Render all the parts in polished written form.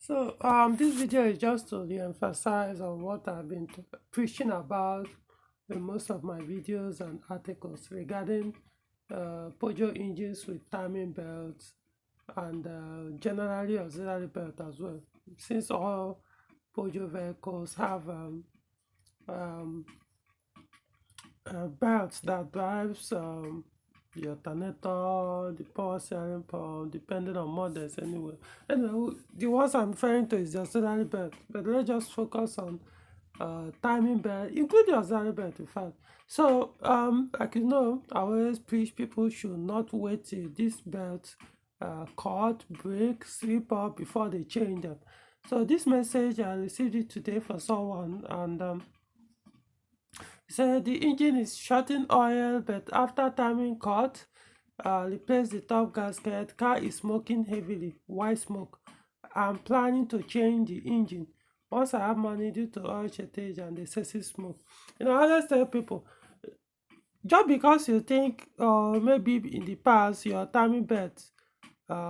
This video is just to re-emphasize on what I've been preaching about in most of my videos and articles regarding Peugeot engines with timing belts and generally auxiliary belt as well. Since all Peugeot vehicles have um, belts that drives the alternator, the power steering pump, depending on models anyway. Anyway, the ones I'm referring to is the auxiliary belt, but let's just focus on timing belt, including auxiliary belt in fact. Like you know, I always preach people should not wait till this belt cut, break, slip up before they change them. So this message, I received it today for someone, and so the engine is shorting oil, but after timing cut, replace the top gasket. Car is smoking heavily, white smoke. I'm planning to change the engine once I have money due to oil shortage and excessive smoke. I always tell people, just because you think maybe in the past your timing belt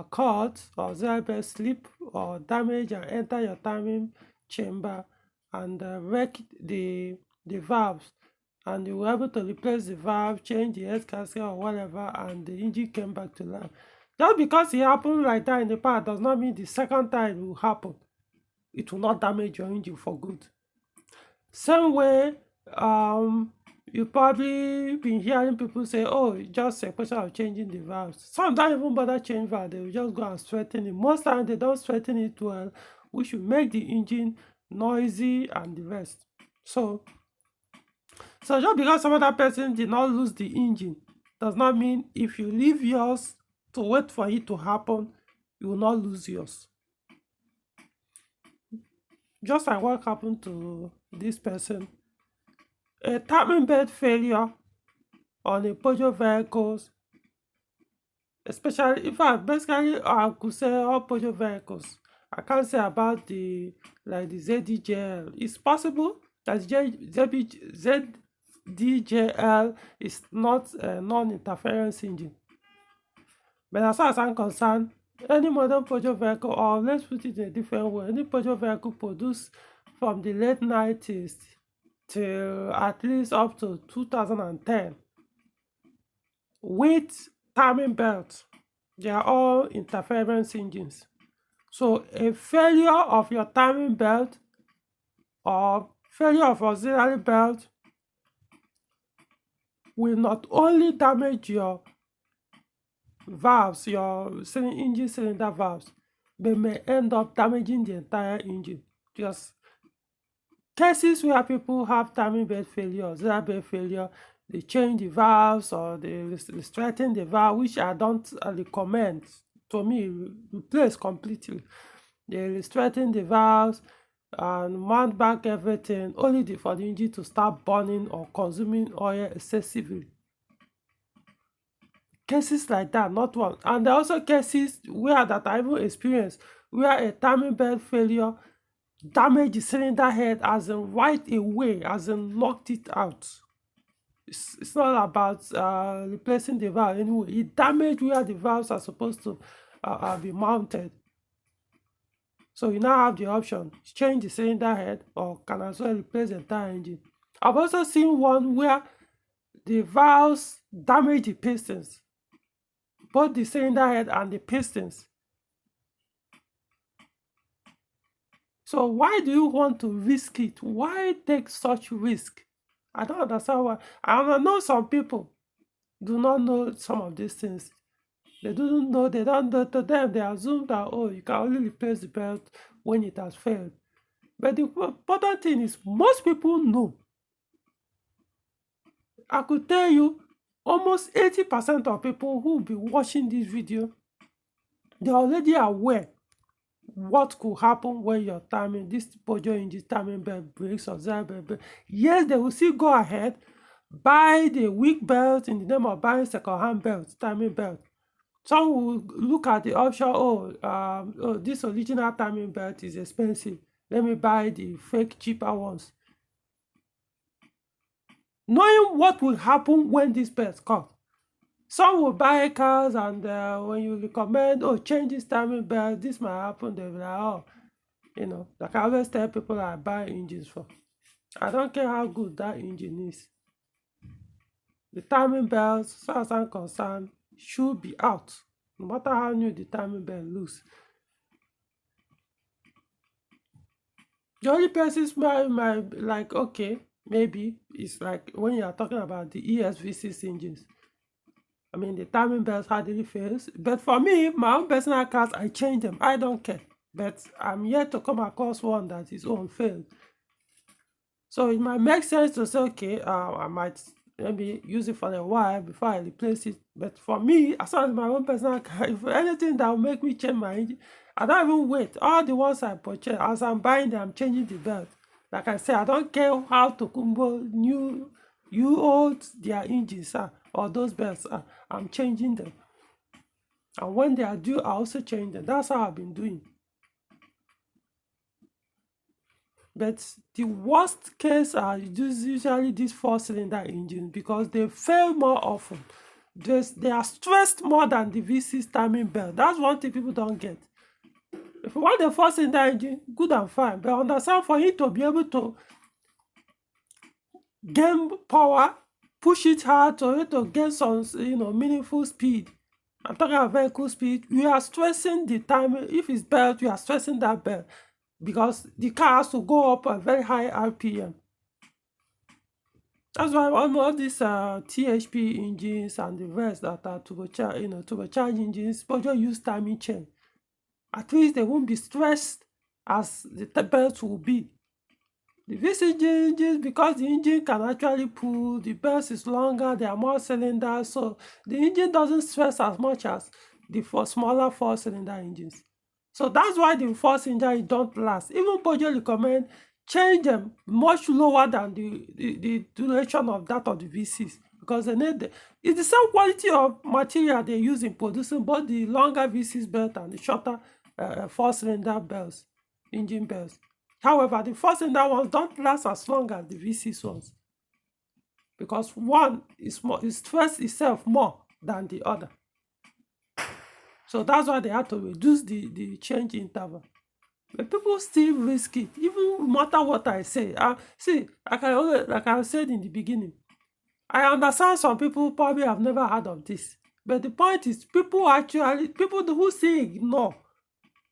cut or zero belt slip or damage and enter your timing chamber and wreck the valves, and you were able to replace the valve, change the head gasket or whatever, and the engine came back to life. Just because it happened like that in the past does not mean the second time it will happen. It will not damage your engine for good. Same way, you probably been hearing people say, oh, it's just a question of changing the valves. Some don't even bother change valve, they will just go and straighten it. Most times they don't straighten it well, which will make the engine noisy and the rest. So just because some other person did not lose the engine does not mean if you leave yours to wait for it to happen, you will not lose yours. Just like what happened to this person. A timing belt failure on a Peugeot vehicles, especially, in fact, basically I could say all Peugeot vehicles. I can't say about the ZDJL. It's possible that ZDJL is not a non-interference engine. But as far as I'm concerned, any modern Peugeot vehicle, or let's put it in a different way, any Peugeot vehicle produced from the late 90s till at least up to 2010 with timing belt, they are all interference engines. So a failure of your timing belt or failure of auxiliary belt will not only damage your valves, your engine cylinder valves, but may end up damaging the entire engine. Just cases where people have timing belt failure, auxiliary belt failure, they change the valves or they straighten the valve, which I don't recommend. To me, replace completely. They straighten the valves and mount back everything, only for the engine to start burning or consuming oil excessively. Cases like that, not one. And there are also cases where that I even experienced, where a timing belt failure damaged the cylinder head, as in right away, as in knocked it out. It's not about replacing the valve anyway. It damaged where the valves are supposed to be mounted. So you now have the option, change the cylinder head or can as well replace the entire engine. I've also seen one where the valves damage the pistons, both the cylinder head and the pistons. So why do you want to risk it? Why take such risk? I don't understand why. I know some people do not know some of these things. They don't know, to them, they assume that, oh, you can only replace the belt when it has failed. But the important thing is, most people know. I could tell you, almost 80% of people who will be watching this video, they're already aware what could happen when your timing, this Peugeot engine timing belt breaks or zero belt. Yes, they will still go ahead, buy the weak belt in the name of buying second-hand belt, timing belt. Some will look at the option, oh, this original timing belt is expensive. Let me buy the fake cheaper ones. Knowing what will happen when this belt comes. Some will buy cars and when you recommend, oh, change this timing belt, this might happen, they'll be like, oh, Like I always tell people I buy engines for. I don't care how good that engine is. The timing belts, as far as I'm concerned, should be out. No matter how new the timing belt looks. The only places might like, okay, maybe it's like when you are talking about the ESV6 engines. I mean, the timing belts hardly fails. But for me, my own personal cars, I change them. I don't care. But I'm yet to come across one that is own failed. So it might make sense to say, okay, I might maybe use it for a while before I replace it. But for me, as far as my own personal car, if anything that will make me change my engine, I don't even wait. All the ones I purchase, as I'm buying them, I'm changing the belt. Like I said, I don't care how Tokumbo you old their engines are or those belts are. I'm changing them. And when they are due, I also change them. That's how I've been doing. But the worst case are usually these four-cylinder engines because they fail more often. They are stressed more than the V6 timing belt. That's one thing people don't get. If you want a four-cylinder engine, good and fine. But understand, for it to be able to gain power, push it hard, to gain some meaningful speed. I'm talking about vehicle speed. You are stressing the timing. If it's belt, you are stressing that belt because the car has to go up a very high RPM. That's why all these THP engines and the rest that are turbocharged engines, Peugeot use timing chain. At least they won't be stressed as the belt will be. The V6 engines, because the engine can actually pull, the belt is longer, there are more cylinders, so the engine doesn't stress as much as the smaller four-cylinder engines. So that's why the four-cylinder don't last. Even Peugeot recommend change them much lower than the duration of that of the V6 because it's the same quality of material they use in producing both the longer V6 belt and the shorter four-cylinder belts, engine belts. However, the four-cylinder ones don't last as long as the V6 ones because one is stress itself more than the other. So that's why they had to reduce the change interval. But people still risk it, even no matter what I say. See, like I said in the beginning, I understand some people probably have never heard of this. But the point is, people who still ignore,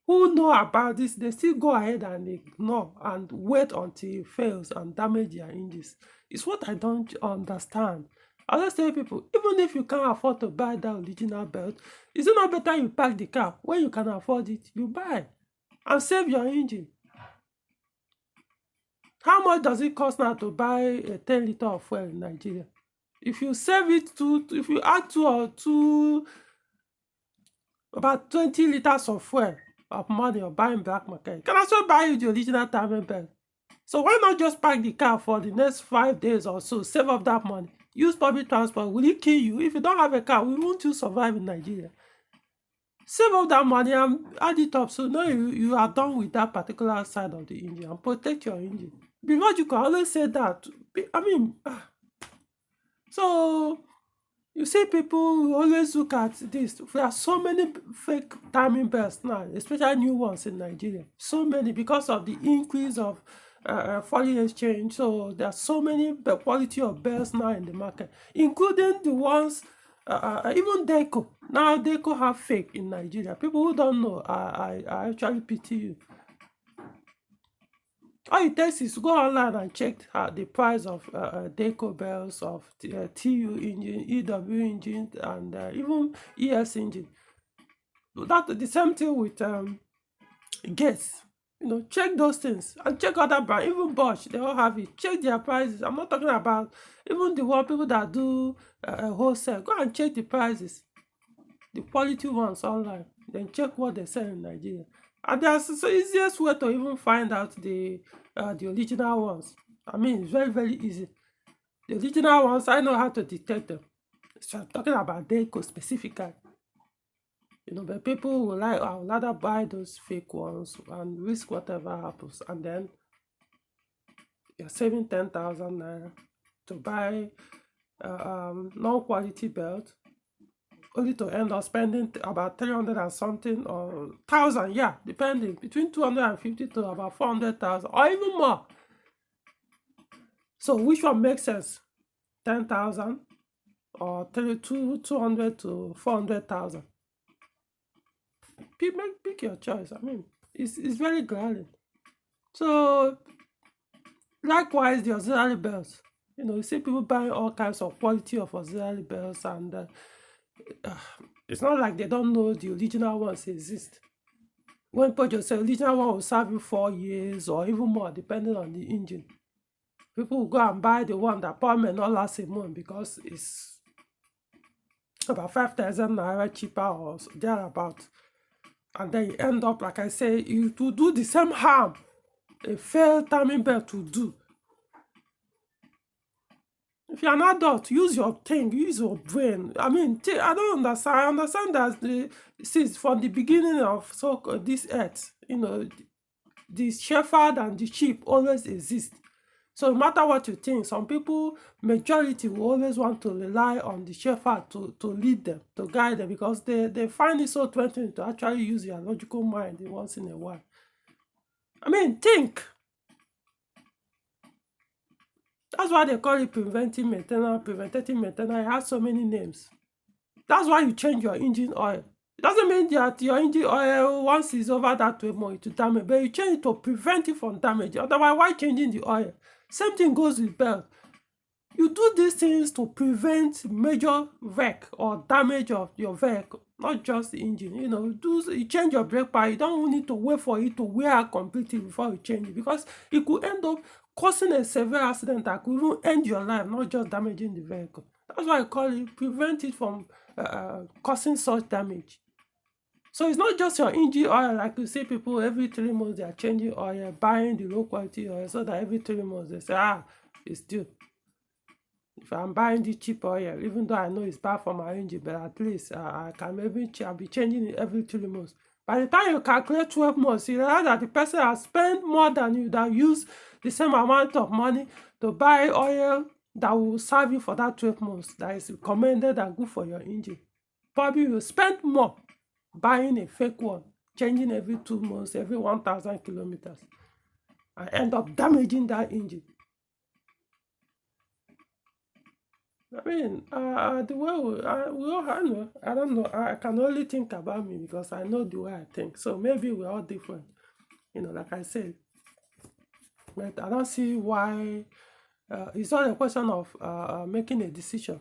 who know about this, they still go ahead and ignore and wait until it fails and damage their engines. It's what I don't understand. I just tell people, even if you can't afford to buy that original belt, is it not better you pack the car? When you can afford it, you buy and save your engine. How much does it cost now to buy a 10 liter of fuel in Nigeria? If you save it if you add about 20 liters of fuel of money or buying black market, you can also buy you the original timing belt. So why not just park the car for the next 5 days or so, save up that money, use public transport? Will it kill you? If you don't have a car, won't you survive in Nigeria? Save up that money and add it up so now you are done with that particular side of the engine and protect your engine. Because you can always say that. So you see people always look at this. There are so many fake timing belts now, especially new ones in Nigeria. So many because of the increase of foreign exchange. So there are so many quality of belts now in the market, including the ones, even Deco. Now Deco have fake in Nigeria. People who don't know, I actually pity you. All it takes is to go online and check the price of Deco belts, of TU engine, EW engine, and even ES engine. The same thing with Gates. Check those things and check other brands. Even Bosch, they all have it. Check their prices. I'm not talking about even the one people that do wholesale. Go and check the prices, the quality ones online. Then check what they sell in Nigeria. And that's the easiest way to even find out the original ones. I mean, it's very, very easy. The original ones, I know how to detect them. So I'm talking about Deco specifically. But people will I would rather buy those fake ones and risk whatever happens. And then you're saving 10,000 naira to buy non-quality belt only to end up spending about 300 and something or thousand, yeah, depending, between 250 to about 400,000 or even more. So which one makes sense? 10,000 or 200 to 400,000? Pick your choice. I mean, it's very glaring. So likewise, the auxiliary bells. You see people buying all kinds of quality of auxiliary bells, and it's not like they don't know the original ones exist. When Peugeot say original one will serve you 4 years or even more, depending on the engine. People will go and buy the one that probably may not last a month because it's about 5,000 naira cheaper or thereabout. And then you end up, like I say, you to do the same harm a failed timing belt to do. If you're an adult, use your thing, use your brain. I mean, I don't understand. I understand that since from the beginning of this earth, the shepherd and the sheep always exist. So no matter what you think, some people, majority will always want to rely on the shepherd to lead them, to guide them, because they find it so threatening to actually use their logical mind once in a while. I mean, think. That's why they call it preventative maintenance. Preventative maintenance, it has so many names. That's why you change your engine oil. It doesn't mean that your engine oil, once it's over that 12 months, it will damage, but you change it to prevent it from damage. Otherwise, why changing the oil? Same thing goes with belt. You do these things to prevent major wreck or damage of your vehicle, not just the engine. You change your brake pad, you don't need to wait for it to wear out completely before you change it, because it could end up causing a severe accident that could even end your life, not just damaging the vehicle. That's why I call it prevent it from causing such damage. So it's not just your engine oil, like you see people every 3 months they are changing oil, buying the low quality oil, so that every 3 months they say, it's due. If I'm buying the cheap oil, even though I know it's bad for my engine, but at least I can maybe I'll be changing it every 3 months. By the time you calculate 12 months, you realize that the person has spent more than you, that use the same amount of money to buy oil that will serve you for that 12 months, that is recommended and good for your engine. Probably you spend more buying a fake one, changing every 2 months, every 1,000 kilometers, and end up damaging that engine. I mean, the way I don't know. I can only think about me because I know the way I think. So maybe we're all different, like I said. But I don't see why. It's not a question of making a decision.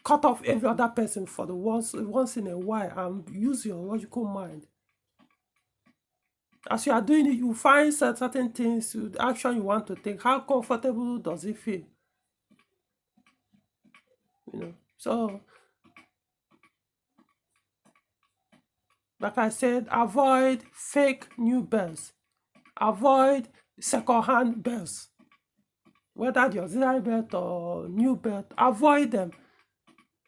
Cut off every other person for the once in a while and use your logical mind. As you are doing it, you find certain things, action you want to take. How comfortable does it feel? So like I said, avoid fake new bells. Avoid second-hand bells. Whether the auxiliary belt or new belt, avoid them.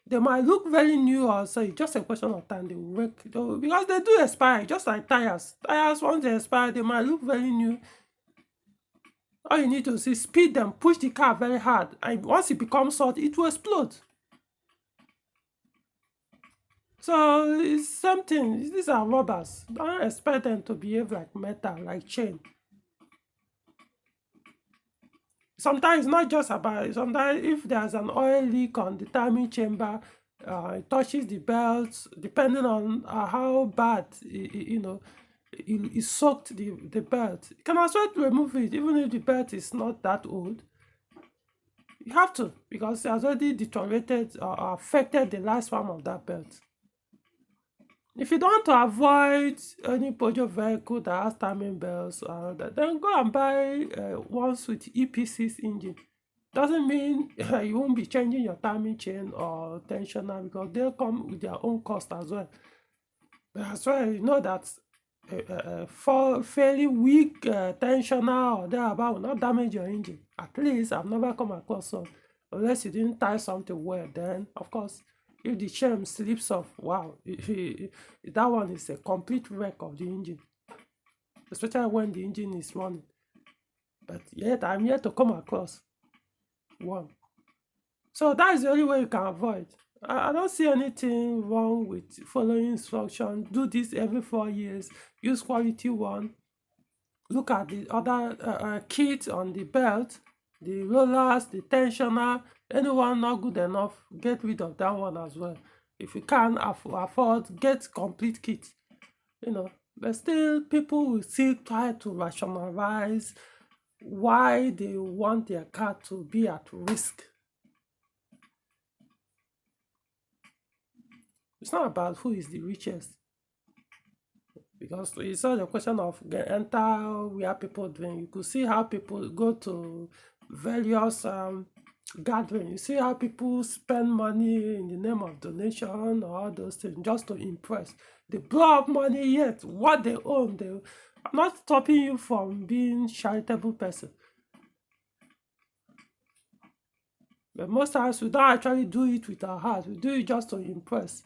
They might look very new, or so it's just a question of time they will break, because they do expire, just like tires. Tires, once they expire, they might look very new. All you need to see, speed them, push the car very hard, and once it becomes hot, it will explode. So it's something. These are rubbers. Don't expect them to behave like metal, like chain. Sometimes it's not just about it. Sometimes if there's an oil leak on the timing chamber, it touches the belt, depending on how bad it soaked the belt. You can as well remove it, even if the belt is not that old. You have to, because it has already deteriorated or affected the lifespan of that belt. If you don't want to avoid any Peugeot vehicle that has timing belts, then go and buy ones with EP6 engine. Doesn't mean you won't be changing your timing chain or tensioner, because they'll come with their own cost as well. But as well, you know that for fairly weak tensioner or thereabout will not damage your engine. At least I've never come across some. Unless you didn't tie something well, then of course, if the chain slips off, wow, that one is a complete wreck of the engine, especially when the engine is running. But yet I'm yet to come across one. So that is the only way you can avoid. I don't see anything wrong with following instructions. Do this every 4 years. Use quality one. Look at the other kits on the belt, the rollers, the tensioner. Anyone not good enough, get rid of that one as well. If you can't afford, get complete kit. But still, people will still try to rationalize why they want their car to be at risk. It's not about who is the richest, because it's not a question of enter where people doing. You could see how people go to various gathering. You see how people spend money in the name of donation or all those things just to impress. They blow up money, yet what they own, I'm not stopping you from being charitable person. But most times we don't actually do it with our heart. We do it just to impress.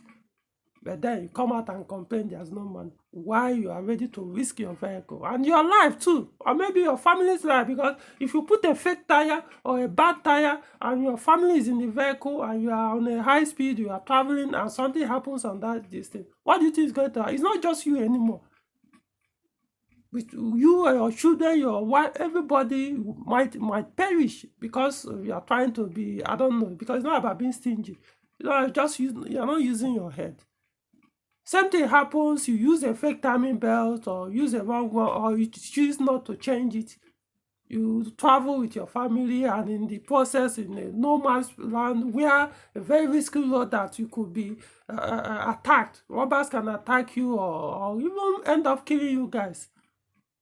But then you come out and complain there's no money. Why you are ready to risk your vehicle and your life too, or maybe your family's life? Because if you put a fake tire or a bad tire and your family is in the vehicle and you are on a high speed, you are traveling and something happens on that distance, what do you think is going to happen? It's not just you anymore. With you or your children, your wife, everybody might perish because you are trying to be, I don't know, because it's not about being stingy. You're not using your head. Same thing happens, you use a fake timing belt or use a wrong one, or you choose not to change it. You travel with your family and in the process in a no man's land where a very risky road that you could be attacked. Robbers can attack you or even end up killing you guys.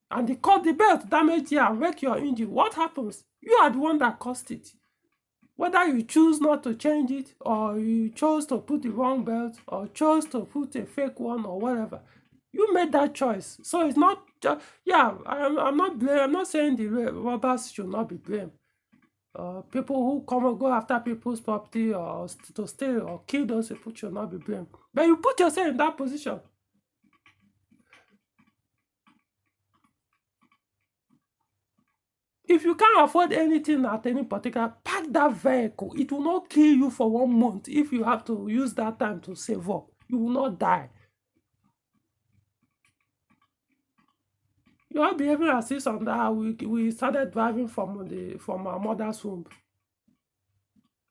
And they cut the belt, damage you and wreck your engine. What happens? You are the one that caused it. Whether you choose not to change it, or you chose to put the wrong belt, or chose to put a fake one, or whatever, you made that choice. So it's not just, yeah, I'm not saying the robbers should not be blamed. People who come and go after people's property or to steal or kill those people should not be blamed. But you put yourself in that position. If you can't afford anything at any particular, pack that vehicle. It will not kill you for 1 month if you have to use that time to save up. You will not die. You are behaving as if on that we started driving from our mother's womb.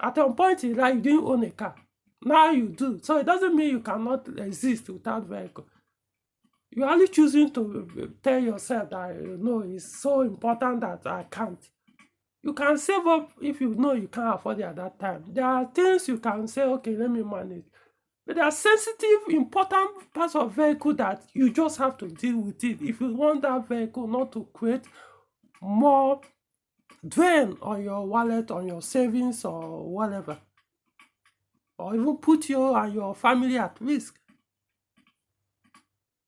At a point in life, you didn't own a car. Now you do. So it doesn't mean you cannot exist without vehicle. You're only choosing to tell yourself that no, it's so important that I can't. You can save up if you know you can't afford it at that time. There are things you can say, okay, let me manage. But there are sensitive, important parts of vehicle that you just have to deal with it if you want that vehicle not to create more drain on your wallet, on your savings or whatever. Or even put you and your family at risk.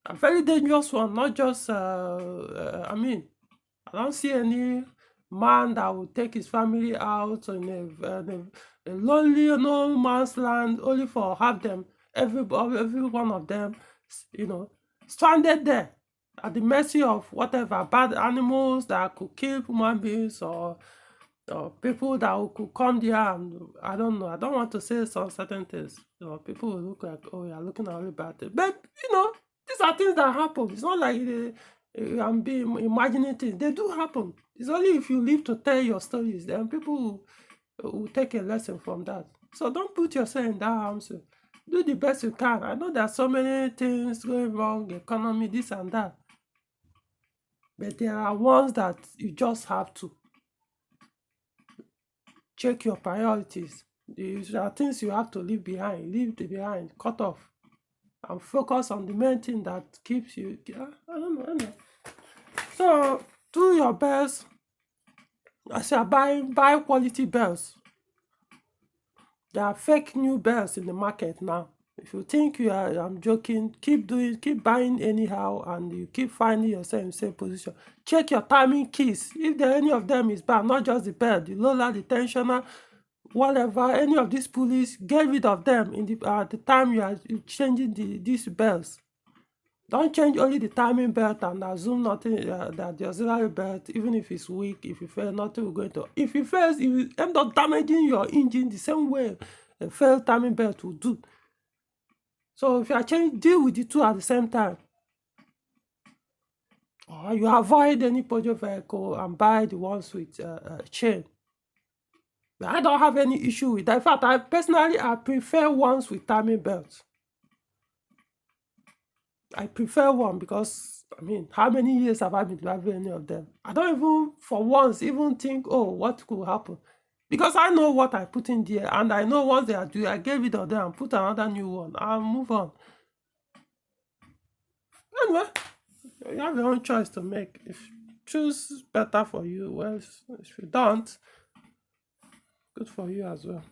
A very dangerous one, not just, I don't see any man that will take his family out in a lonely no man's land only for have them, every one of them, stranded there at the mercy of whatever bad animals that could kill human beings or people that could come there and I don't know. I don't want to say some certain things. People will look like, oh, you're looking at only bad things. But these are things that happen. It's not like I'm being imagining things. They do happen. It's only if you live to tell your stories, then people will take a lesson from that. So don't put yourself in that harm's way. Do the best you can. I know there are so many things going wrong, economy, this and that. But there are ones that you just have to check your priorities. These are things you have to leave behind, cut off, and focus on the main thing that keeps you. I don't know. So do your best. As you are buy quality belts. There are fake new belts in the market now. If you think I'm joking, keep buying anyhow, and you keep finding yourself in the same position. Check your timing keys. If any of them is bad, not just the belt, the roller, the tensioner, whatever, any of these pulleys, get rid of them at the time you are changing these belts. Don't change only the timing belt and assume nothing that the auxiliary belt, even if it's weak, if you fail, nothing will go to. If you fail, you end up damaging your engine the same way a failed timing belt will do. So if you are deal with the two at the same time, or you avoid any Peugeot vehicle and buy the ones with chain. I don't have any issue with that. In fact, I personally prefer ones with timing belts. I prefer one because, I mean, how many years have I been driving any of them? I don't even, for once, even think, oh, what could happen? Because I know what I put in there, and I know once they are due, I get rid of them and put another new one. I'll move on. Anyway, you have your own choice to make. If you choose better for you, well, if you don't, good for you as well.